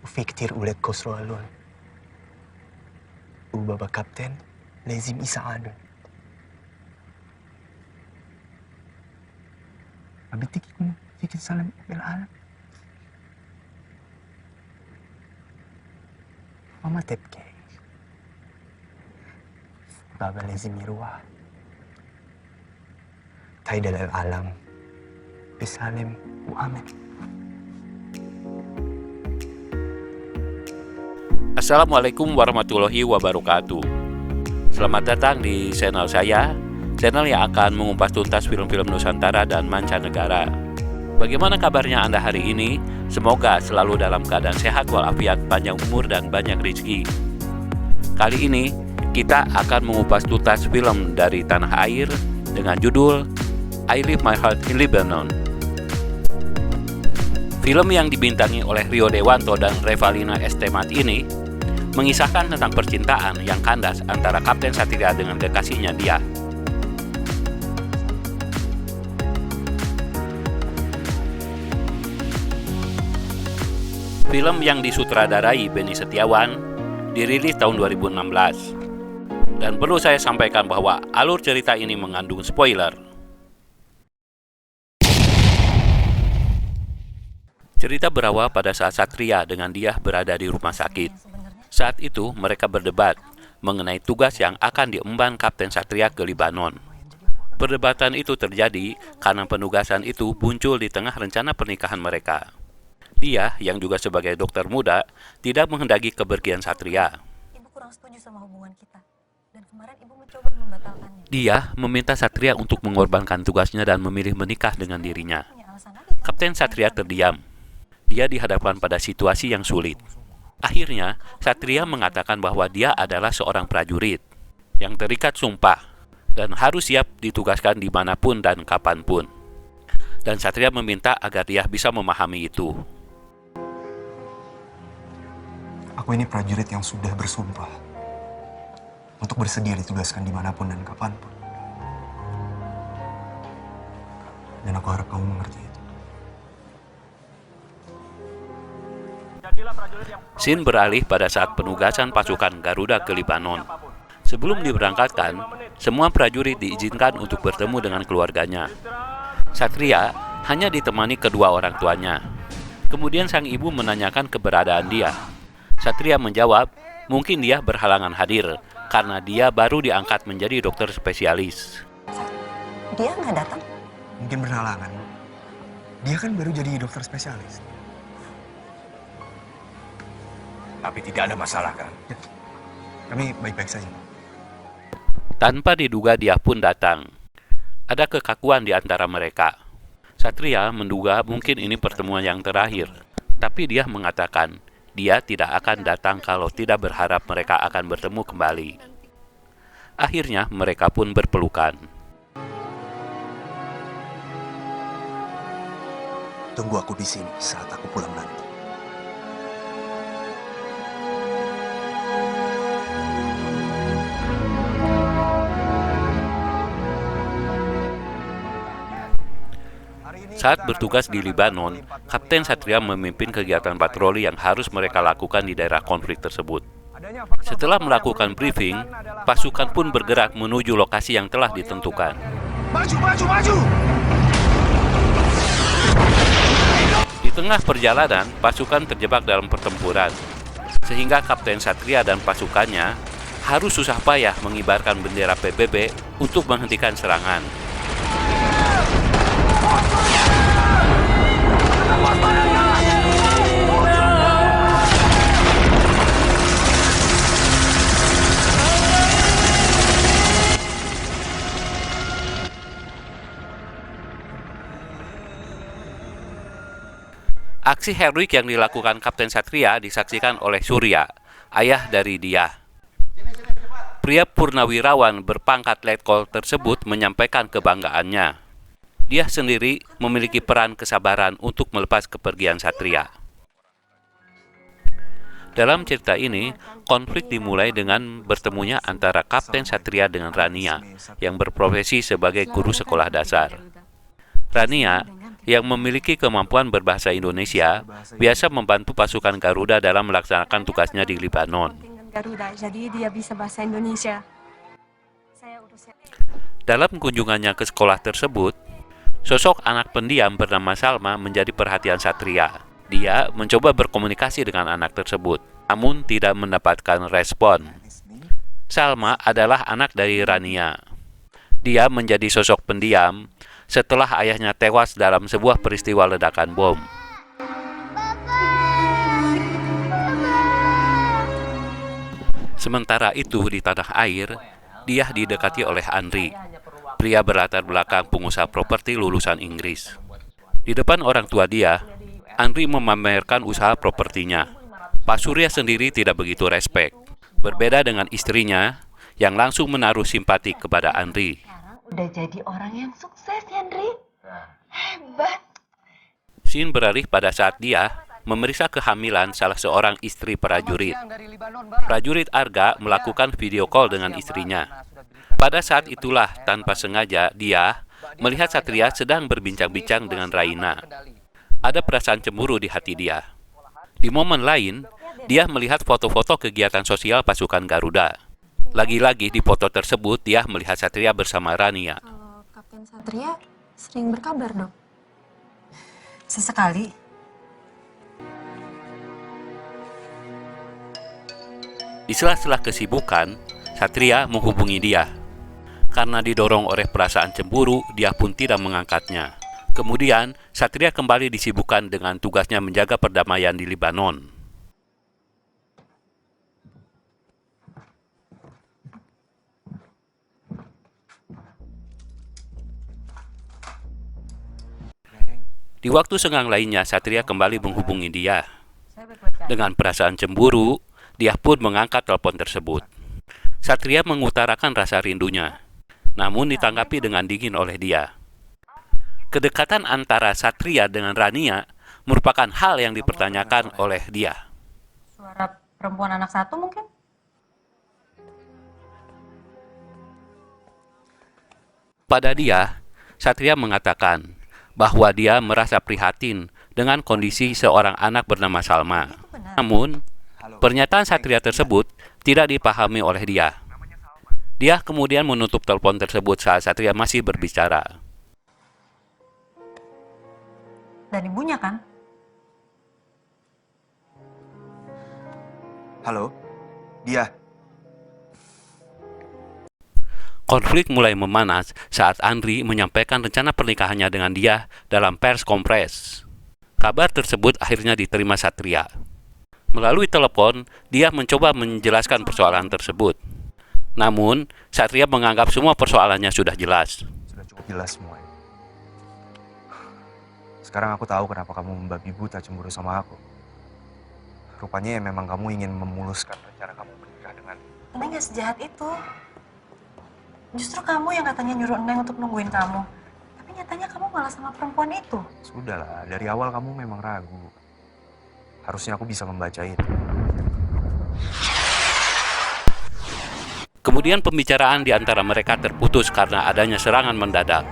وفي أولاد كسروا قالون وبابا كابتن لازم يساعدون. بدك يكون فيك تسلم بالعالم. وما تبكي. بابا لازم يروح. تايد العالم بسالم وآمن. Assalamualaikum warahmatullahi wabarakatuh. Selamat datang di channel saya, channel yang akan mengupas tuntas film-film Nusantara dan mancanegara. Bagaimana kabarnya Anda hari ini? Semoga selalu dalam keadaan sehat walafiat, panjang umur dan banyak rezeki. Kali ini kita akan mengupas tuntas film dari tanah air dengan judul I Leave My Heart in Lebanon. Film yang dibintangi oleh Rio Dewanto dan Revalina S. Temat ini mengisahkan tentang percintaan yang kandas antara Kapten Satria dengan kekasihnya Diah. Film yang disutradarai Benny Setiawan dirilis tahun 2016. Dan perlu saya sampaikan bahwa alur cerita ini mengandung spoiler. Cerita berawal pada saat Satria dengan Diah berada di rumah sakit. Saat itu mereka berdebat mengenai tugas yang akan diemban Kapten Satria ke Lebanon. Perdebatan itu terjadi karena penugasan itu muncul di tengah rencana pernikahan mereka. Diah, yang juga sebagai dokter muda, tidak menghendaki kepergian Satria. Ibu kurang setuju sama hubungan kita, dan kemarin ibu mencoba membatalkannya. Dia meminta Satria untuk mengorbankan tugasnya dan memilih menikah dengan dirinya. Kapten Satria terdiam. Dia dihadapkan pada situasi yang sulit. Akhirnya, Satria mengatakan bahwa dia adalah seorang prajurit yang terikat sumpah dan harus siap ditugaskan dimanapun dan kapanpun. Dan Satria meminta agar dia bisa memahami itu. Aku ini prajurit yang sudah bersumpah untuk bersedia ditugaskan dimanapun dan kapanpun. Dan aku harap kamu mengerti itu. Scene beralih pada saat penugasan pasukan Garuda ke Lebanon. Sebelum diberangkatkan, semua prajurit diizinkan untuk bertemu dengan keluarganya. Satria hanya ditemani kedua orang tuanya. Kemudian sang ibu menanyakan keberadaan dia. Satria menjawab, mungkin dia berhalangan hadir karena dia baru diangkat menjadi dokter spesialis. Dia nggak datang? Mungkin berhalangan. Dia kan baru jadi dokter spesialis. Tapi tidak ada masalah kan? Ya, kami baik-baik saja. Tanpa diduga dia pun datang. Ada kekakuan di antara mereka. Satria menduga mungkin ini pertemuan yang terakhir. Tapi dia mengatakan dia tidak akan datang kalau tidak berharap mereka akan bertemu kembali. Akhirnya mereka pun berpelukan. Tunggu aku di sini saat aku pulang nanti. Saat bertugas di Lebanon, Kapten Satria memimpin kegiatan patroli yang harus mereka lakukan di daerah konflik tersebut. Setelah melakukan briefing, pasukan pun bergerak menuju lokasi yang telah ditentukan. Maju, maju, maju! Di tengah perjalanan, pasukan terjebak dalam pertempuran, sehingga Kapten Satria dan pasukannya harus susah payah mengibarkan bendera PBB untuk menghentikan serangan. Aksi heroik yang dilakukan Kapten Satria disaksikan oleh Surya, ayah dari Diah. Pria purnawirawan berpangkat letkol tersebut menyampaikan kebanggaannya. Dia sendiri memiliki peran kesabaran untuk melepas kepergian Satria. Dalam cerita ini, konflik dimulai dengan bertemunya antara Kapten Satria dengan Rania, yang berprofesi sebagai guru sekolah dasar. Rania yang memiliki kemampuan berbahasa Indonesia biasa membantu pasukan Garuda dalam melaksanakan tugasnya di Lebanon. Kontingen Garuda, jadi dia bisa bahasa Indonesia. Saya urus ya. Dalam kunjungannya ke sekolah tersebut, sosok anak pendiam bernama Salma menjadi perhatian Satria. Dia mencoba berkomunikasi dengan anak tersebut, namun tidak mendapatkan respon. Salma adalah anak dari Rania. Dia menjadi sosok pendiam setelah ayahnya tewas dalam sebuah peristiwa ledakan bom. Sementara itu di tanah air, dia didekati oleh Andri, pria berlatar belakang pengusaha properti lulusan Inggris. Di depan orang tua dia, Andri memamerkan usaha propertinya. Pak Surya sendiri tidak begitu respek. Berbeda dengan istrinya yang langsung menaruh simpati kepada Andri. Udah jadi orang yang sukses, Yandri. Hebat. Scene beralih pada saat dia memeriksa kehamilan salah seorang istri prajurit. Prajurit Arga melakukan video call dengan istrinya. Pada saat itulah, tanpa sengaja, dia melihat Satria sedang berbincang-bincang dengan Raina. Ada perasaan cemburu di hati dia. Di momen lain, dia melihat foto-foto kegiatan sosial pasukan Garuda. Lagi-lagi di foto tersebut, dia melihat Satria bersama Rania. Kalau Kapten Satria sering berkabar, Dok? Sesekali. Di sela-sela kesibukan, Satria menghubungi dia. Karena didorong oleh perasaan cemburu, dia pun tidak mengangkatnya. Kemudian, Satria kembali disibukkan dengan tugasnya menjaga perdamaian di Lebanon. Di waktu senggang lainnya, Satria kembali menghubungi dia. Dengan perasaan cemburu, dia pun mengangkat telepon tersebut. Satria mengutarakan rasa rindunya, namun ditanggapi dengan dingin oleh dia. Kedekatan antara Satria dengan Rania merupakan hal yang dipertanyakan oleh dia. Suara perempuan anak satu mungkin? Pada dia, Satria mengatakan bahwa dia merasa prihatin dengan kondisi seorang anak bernama Salma. Namun, pernyataan Satria tersebut tidak dipahami oleh dia. Dia kemudian menutup telepon tersebut saat Satria masih berbicara. Dan ibunya kan? Halo? Dia? Konflik mulai memanas saat Andri menyampaikan rencana pernikahannya dengan dia dalam pers kompres. Kabar tersebut akhirnya diterima Satria. Melalui telepon, dia mencoba menjelaskan persoalan tersebut. Namun, Satria menganggap semua persoalannya sudah jelas. Sudah cukup jelas semuanya. Sekarang aku tahu kenapa kamu membabi buta cemburu sama aku. Rupanya ya memang kamu ingin memuluskan rencana kamu menikah dengan... Neng gak sejahat itu. Justru kamu yang katanya nyuruh Neng untuk nungguin kamu. Tapi nyatanya kamu malah sama perempuan itu. Sudahlah, dari awal kamu memang ragu. Harusnya aku bisa membaca itu. Kemudian pembicaraan di antara mereka terputus karena adanya serangan mendadak.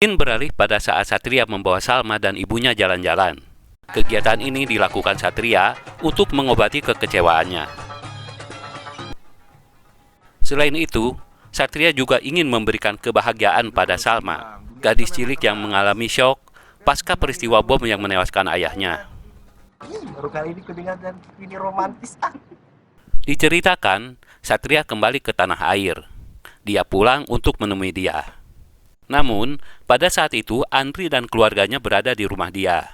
Scene beralih pada saat Satria membawa Salma dan ibunya jalan-jalan. Kegiatan ini dilakukan Satria untuk mengobati kekecewaannya. Selain itu, Satria juga ingin memberikan kebahagiaan pada Salma, gadis cilik yang mengalami syok pasca peristiwa bom yang menewaskan ayahnya. Baru kali ini kedengaran ini romantis. Diceritakan, Satria kembali ke tanah air. Dia pulang untuk menemui dia. Namun, pada saat itu Andri dan keluarganya berada di rumah dia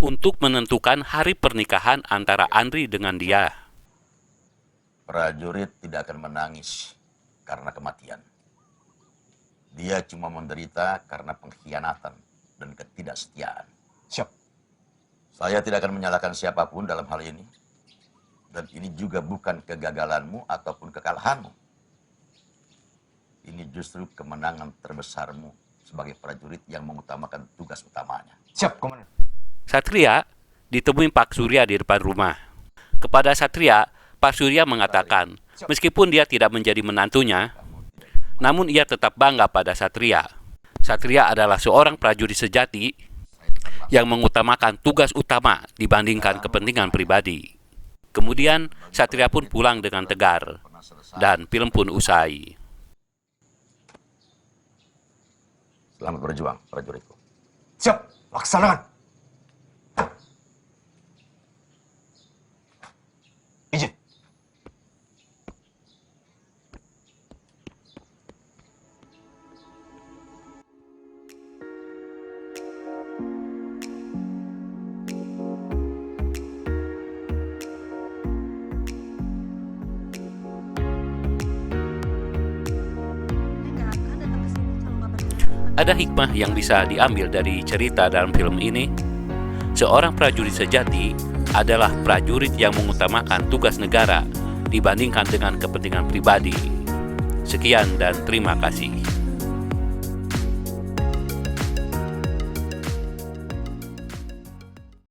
untuk menentukan hari pernikahan antara Andri dengan dia. Prajurit tidak akan menangis karena kematian. Dia cuma menderita karena pengkhianatan dan ketidaksetiaan. Siap. Saya tidak akan menyalahkan siapapun dalam hal ini. Dan ini juga bukan kegagalanmu ataupun kekalahanmu. Ini justru kemenangan terbesarmu sebagai prajurit yang mengutamakan tugas utamanya. Siap, Komandan. Satria ditemui Pak Surya di depan rumah. Kepada Satria, Pak Surya mengatakan, meskipun dia tidak menjadi menantunya, namun ia tetap bangga pada Satria. Satria adalah seorang prajurit sejati yang mengutamakan tugas utama dibandingkan kepentingan pribadi. Kemudian, Satria pun pulang dengan tegar, dan film pun usai. Selamat berjuang, prajuritku. Siap, laksanakan. Izin. Nggak akan datang ke sini kalau nggak benar. Ada hikmah yang bisa diambil dari cerita dalam film ini. Seorang prajurit sejati adalah prajurit yang mengutamakan tugas negara dibandingkan dengan kepentingan pribadi. Sekian dan terima kasih.